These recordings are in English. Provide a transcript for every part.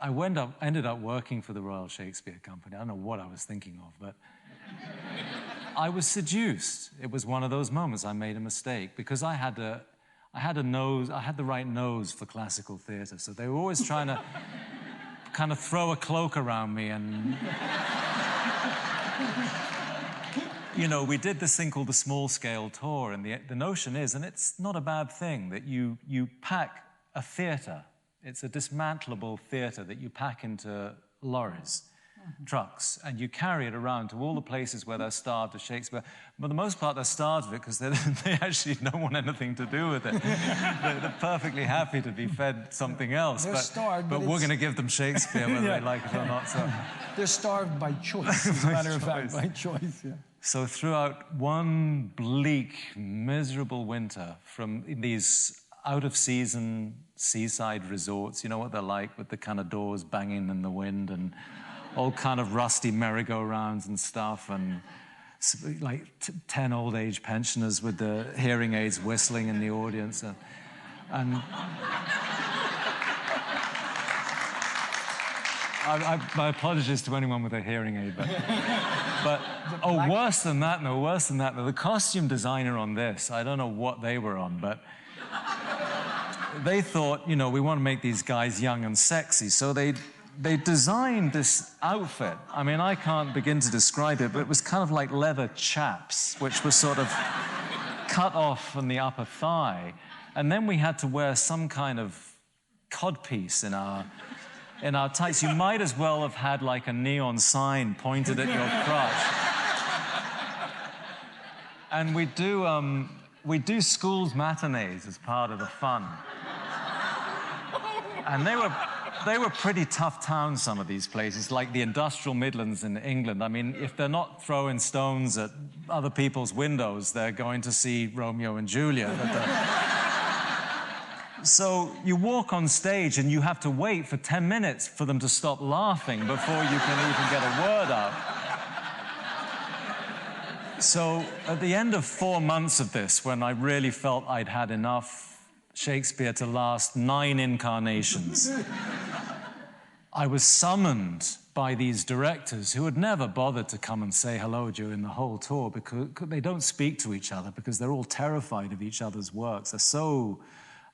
I ended up working for the Royal Shakespeare Company. I don't know what I was thinking of, but I was seduced. It was one of those moments I made a mistake because I had the right nose for classical theatre, so they were always trying to kind of throw a cloak around me and... You know, we did this thing called the small-scale tour, and the notion is, and it's not a bad thing, that you pack a theatre. It's a dismantleable theatre that you pack into lorries, trucks, and you carry it around to all the places where they're starved of Shakespeare. But for the most part, they're starved of it because they actually don't want anything to do with it. They're perfectly happy to be fed something else. They're starved, but we're going to give them Shakespeare whether they like it or not. So. They're starved by choice, as a matter of fact, by choice, yeah. So throughout one bleak, miserable winter, from these out-of-season seaside resorts, you know what they're like, with the kind of doors banging in the wind and all kind of rusty merry-go-rounds and stuff, and like 10 old-age pensioners with the hearing aids whistling in the audience. And my apologies to anyone with a hearing aid, but worse than that, the costume designer on this, I don't know what they were on, but they thought, you know, we want to make these guys young and sexy, so they designed this outfit. I mean, I can't begin to describe it, but it was kind of like leather chaps, which were sort of cut off from the upper thigh. And then we had to wear some kind of codpiece in our tights. You might as well have had like a neon sign pointed at your crotch. And we do schools matinees as part of the fun. And they were pretty tough towns, some of these places, like the industrial Midlands in England. I mean, if they're not throwing stones at other people's windows, they're going to see Romeo and Juliet. So you walk on stage and you have to wait for 10 minutes for them to stop laughing before you can even get a word out. So at the end of 4 months of this, when I really felt I'd had enough Shakespeare to last 9 incarnations, I was summoned by these directors who had never bothered to come and say hello during the whole tour because they don't speak to each other because they're all terrified of each other's works. They're so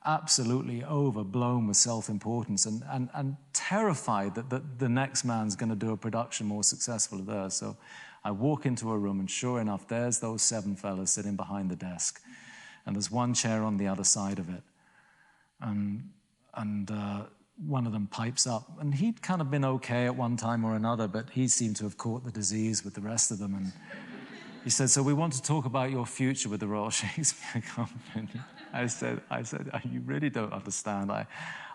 absolutely overblown with self-importance and terrified that the next man's going to do a production more successful than theirs. So I walk into a room and sure enough, there's those 7 fellas sitting behind the desk. And there's one chair on the other side of it. And one of them pipes up. And he'd kind of been okay at one time or another, but he seemed to have caught the disease with the rest of them. And he said, so we want to talk about your future with the Royal Shakespeare Company. I said, you really don't understand.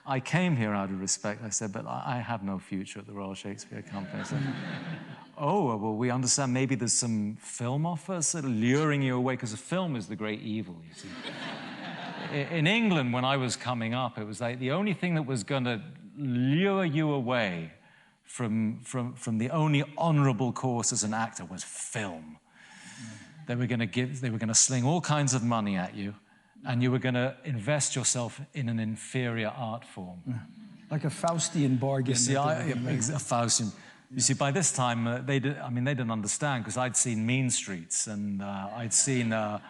I came here out of respect. I said, but I have no future at the Royal Shakespeare Company. I said, oh, well, we understand maybe there's some film offers that are luring you away, because the film is the great evil, you see. In England, when I was coming up, it was like the only thing that was going to lure you away from the only honorable course as an actor was film. They were going to sling all kinds of money at you, and you were going to invest yourself in an inferior art form. Like a Faustian bargain. You see, a Faustian. You see, by this time, they didn't understand, because I'd seen Mean Streets, and I'd seen A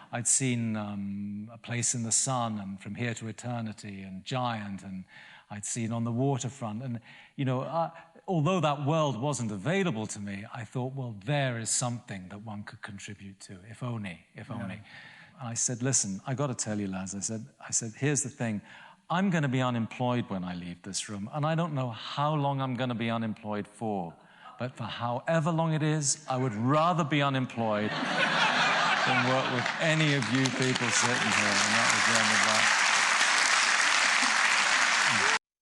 Place in the Sun, and From Here to Eternity, and Giant, and I'd seen On the Waterfront. And, you know, although that world wasn't available to me, I thought, well, there is something that one could contribute to, if only. And I said, listen, I got to tell you, lads, I said, here's the thing. I'm going to be unemployed when I leave this room, and I don't know how long I'm going to be unemployed for. But for however long it is, I would rather be unemployed than work with any of you people sitting here. And that was the end of that.